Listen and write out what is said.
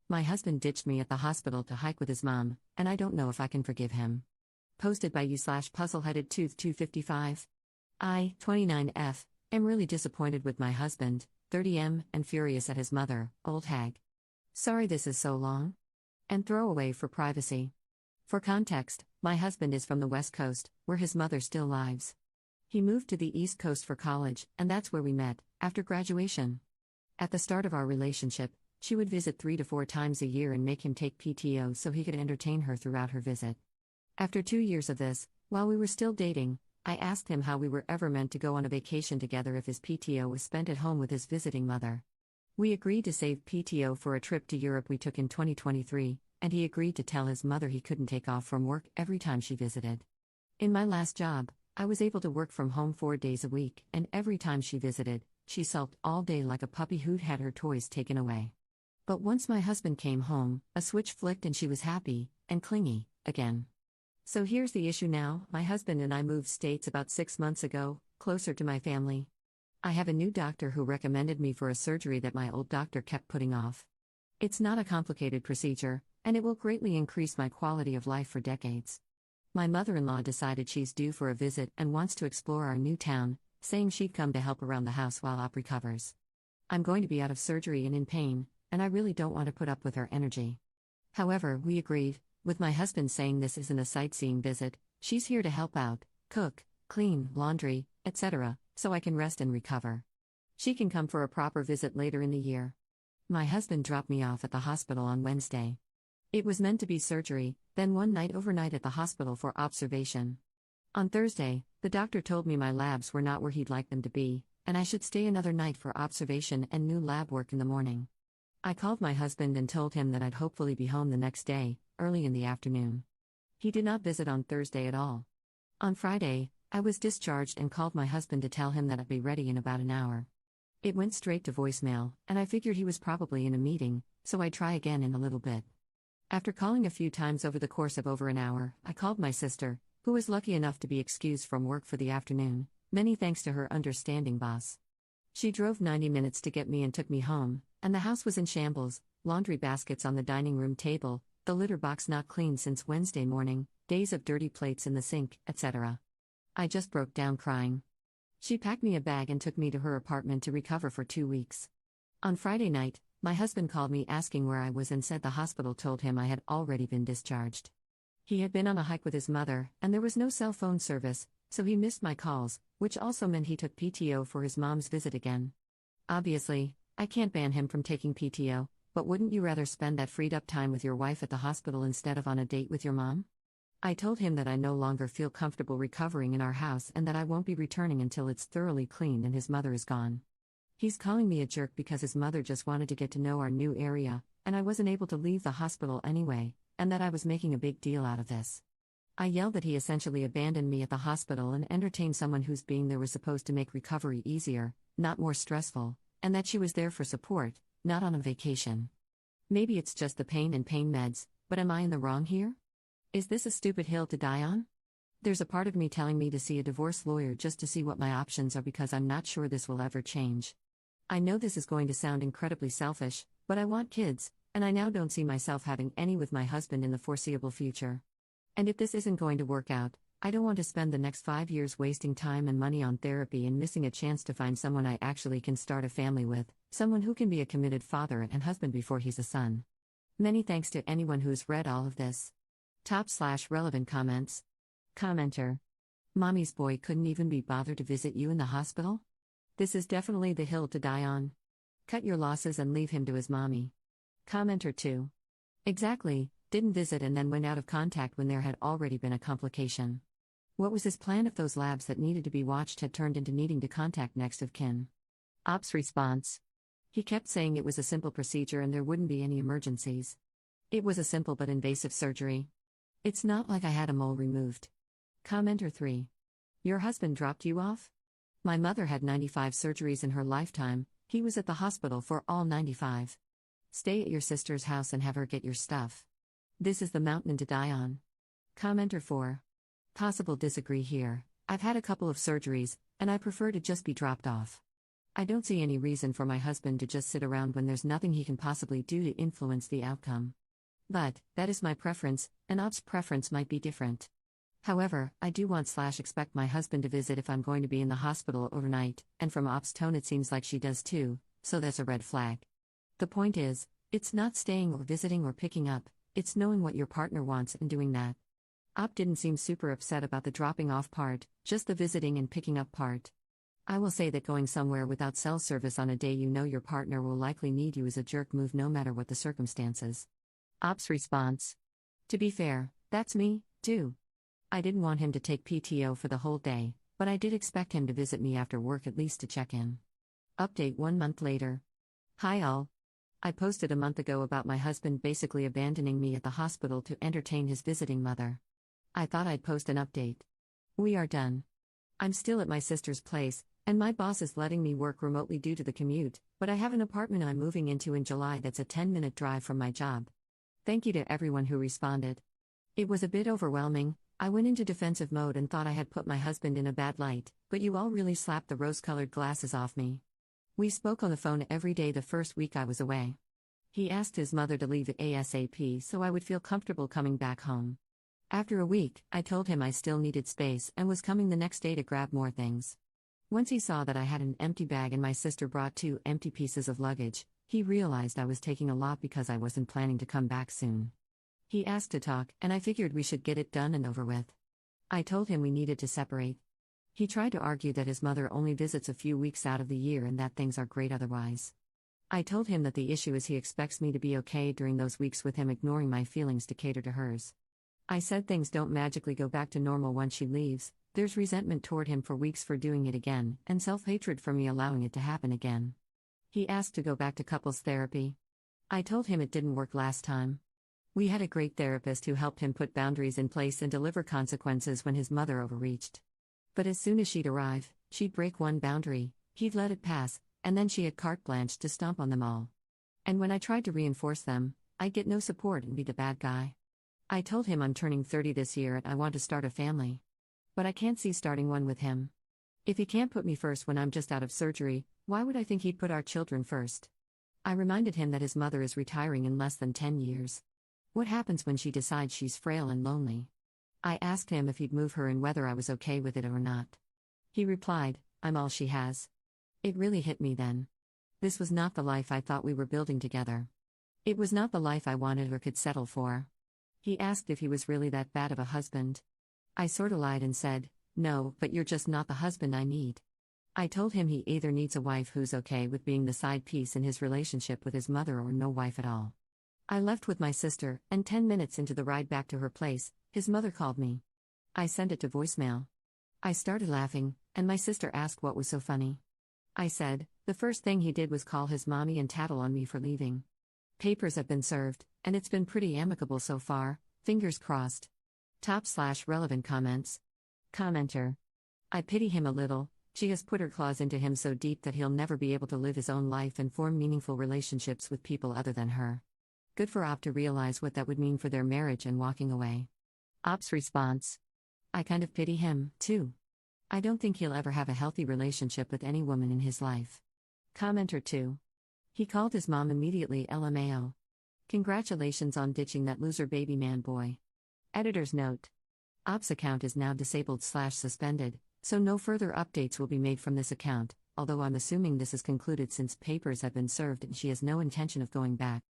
My husband ditched me at the hospital to hike with his mom, and I don't know if I can forgive him. Posted by you/puzzleheaded tooth 255. I, 29F, am really disappointed with my husband, 30M, and furious at his mother, old hag. Sorry this is so long. And throwaway for privacy. For context, my husband is from the West Coast, where his mother still lives. He moved to the East Coast for college, and that's where we met, after graduation. At the start of our relationship, she would visit 3 to 4 times a year and make him take PTO so he could entertain her throughout her visit. After 2 years of this, while we were still dating, I asked him how we were ever meant to go on a vacation together if his PTO was spent at home with his visiting mother. We agreed to save PTO for a trip to Europe we took in 2023, and he agreed to tell his mother he couldn't take off from work every time she visited. In my last job, I was able to work from home 4 days a week, and every time she visited, she sulked all day like a puppy who'd had her toys taken away. But once my husband came home, a switch flicked and she was happy, and clingy, again. So here's the issue now: my husband and I moved states about 6 months ago, closer to my family. I have a new doctor who recommended me for a surgery that my old doctor kept putting off. It's not a complicated procedure, and it will greatly increase my quality of life for decades. My mother-in-law decided she's due for a visit and wants to explore our new town, saying she'd come to help around the house while Op recovers. I'm going to be out of surgery and in pain, and I really don't want to put up with her energy. However, we agreed, with my husband saying this isn't a sightseeing visit, she's here to help out, cook, clean, laundry, etc., so I can rest and recover. She can come for a proper visit later in the year. My husband dropped me off at the hospital on Wednesday. It was meant to be surgery, then one night overnight at the hospital for observation. On Thursday, the doctor told me my labs were not where he'd like them to be, and I should stay another night for observation and new lab work in the morning. I called my husband and told him that I'd hopefully be home the next day, early in the afternoon. He did not visit on Thursday at all. On Friday, I was discharged and called my husband to tell him that I'd be ready in about an hour. It went straight to voicemail, and I figured he was probably in a meeting, so I'd try again in a little bit. After calling a few times over the course of over an hour, I called my sister, who was lucky enough to be excused from work for the afternoon, many thanks to her understanding boss. She drove 90 minutes to get me and took me home, and the house was in shambles: laundry baskets on the dining room table, the litter box not cleaned since Wednesday morning, days of dirty plates in the sink, etc. I just broke down crying. She packed me a bag and took me to her apartment to recover for 2 weeks. On Friday night, my husband called me asking where I was and said the hospital told him I had already been discharged. He had been on a hike with his mother, and there was no cell phone service, so he missed my calls, which also meant he took PTO for his mom's visit again. Obviously, I can't ban him from taking PTO, but wouldn't you rather spend that freed up time with your wife at the hospital instead of on a date with your mom? I told him that I no longer feel comfortable recovering in our house and that I won't be returning until it's thoroughly cleaned and his mother is gone. He's calling me a jerk because his mother just wanted to get to know our new area, and I wasn't able to leave the hospital anyway, and that I was making a big deal out of this. I yelled that he essentially abandoned me at the hospital and entertained someone whose being there was supposed to make recovery easier, not more stressful, and that she was there for support, not on a vacation. Maybe it's just the pain and pain meds, but am I in the wrong here? Is this a stupid hill to die on? There's a part of me telling me to see a divorce lawyer just to see what my options are because I'm not sure this will ever change. I know this is going to sound incredibly selfish, but I want kids, and I now don't see myself having any with my husband in the foreseeable future. And if this isn't going to work out, I don't want to spend the next 5 years wasting time and money on therapy and missing a chance to find someone I actually can start a family with, someone who can be a committed father and husband before he's a son. Many thanks to anyone who's read all of this. Top/relevant comments. Commenter. Mommy's boy couldn't even be bothered to visit you in the hospital? This is definitely the hill to die on. Cut your losses and leave him to his mommy. Commenter 2. Exactly, didn't visit and then went out of contact when there had already been a complication. What was his plan if those labs that needed to be watched had turned into needing to contact next of kin? Op's response. He kept saying it was a simple procedure and there wouldn't be any emergencies. It was a simple but invasive surgery. It's not like I had a mole removed. Commenter 3. Your husband dropped you off? My mother had 95 surgeries in her lifetime, he was at the hospital for all 95. Stay at your sister's house and have her get your stuff. This is the mountain to die on. Commenter 4. Possible disagree here. I've had a couple of surgeries, and I prefer to just be dropped off. I don't see any reason for my husband to just sit around when there's nothing he can possibly do to influence the outcome. But, that is my preference, and Op's preference might be different. However, I do want/expect my husband to visit if I'm going to be in the hospital overnight, and from Op's tone it seems like she does too, so that's a red flag. The point is, it's not staying or visiting or picking up, it's knowing what your partner wants and doing that. Op didn't seem super upset about the dropping off part, just the visiting and picking up part. I will say that going somewhere without cell service on a day you know your partner will likely need you is a jerk move no matter what the circumstances. Op's response. To be fair, that's me, too. I didn't want him to take PTO for the whole day, but I did expect him to visit me after work at least to check in. Update 1 month later. Hi all. I posted a month ago about my husband basically abandoning me at the hospital to entertain his visiting mother. I thought I'd post an update. We are done. I'm still at my sister's place, and my boss is letting me work remotely due to the commute, but I have an apartment I'm moving into in July that's a 10-minute drive from my job. Thank you to everyone who responded. It was a bit overwhelming. I went into defensive mode and thought I had put my husband in a bad light, but you all really slapped the rose-colored glasses off me. We spoke on the phone every day the first week I was away. He asked his mother to leave ASAP so I would feel comfortable coming back home. After a week, I told him I still needed space and was coming the next day to grab more things. Once he saw that I had an empty bag and my sister brought 2 empty pieces of luggage, he realized I was taking a lot because I wasn't planning to come back soon. He asked to talk, and I figured we should get it done and over with. I told him we needed to separate. He tried to argue that his mother only visits a few weeks out of the year and that things are great otherwise. I told him that the issue is he expects me to be okay during those weeks with him ignoring my feelings to cater to hers. I said things don't magically go back to normal once she leaves. There's resentment toward him for weeks for doing it again, and self-hatred for me allowing it to happen again. He asked to go back to couples therapy. I told him it didn't work last time. We had a great therapist who helped him put boundaries in place and deliver consequences when his mother overreached. But as soon as she'd arrive, she'd break one boundary, he'd let it pass, and then she had carte blanche to stomp on them all. And when I tried to reinforce them, I'd get no support and be the bad guy. I told him I'm turning 30 this year and I want to start a family. But I can't see starting one with him. If he can't put me first when I'm just out of surgery, why would I think he'd put our children first? I reminded him that his mother is retiring in less than 10 years. What happens when she decides she's frail and lonely? I asked him if he'd move her and whether I was okay with it or not. He replied, I'm all she has. It really hit me then. This was not the life I thought we were building together. It was not the life I wanted or could settle for. He asked if he was really that bad of a husband. I sorta lied and said, no, but you're just not the husband I need. I told him he either needs a wife who's okay with being the side piece in his relationship with his mother or no wife at all. I left with my sister, and 10 minutes into the ride back to her place, his mother called me. I sent it to voicemail. I started laughing, and my sister asked what was so funny. I said, the first thing he did was call his mommy and tattle on me for leaving. Papers have been served, and it's been pretty amicable so far, fingers crossed. Top/relevant comments. Commenter. I pity him a little. She has put her claws into him so deep that he'll never be able to live his own life and form meaningful relationships with people other than her. Good for Op to realize what that would mean for their marriage and walking away. Op's response. I kind of pity him, too. I don't think he'll ever have a healthy relationship with any woman in his life. Commenter 2. He called his mom immediately LMAO. Congratulations on ditching that loser baby man boy. Editor's note. Op's account is now disabled/suspended, so no further updates will be made from this account, although I'm assuming this is concluded since papers have been served and she has no intention of going back.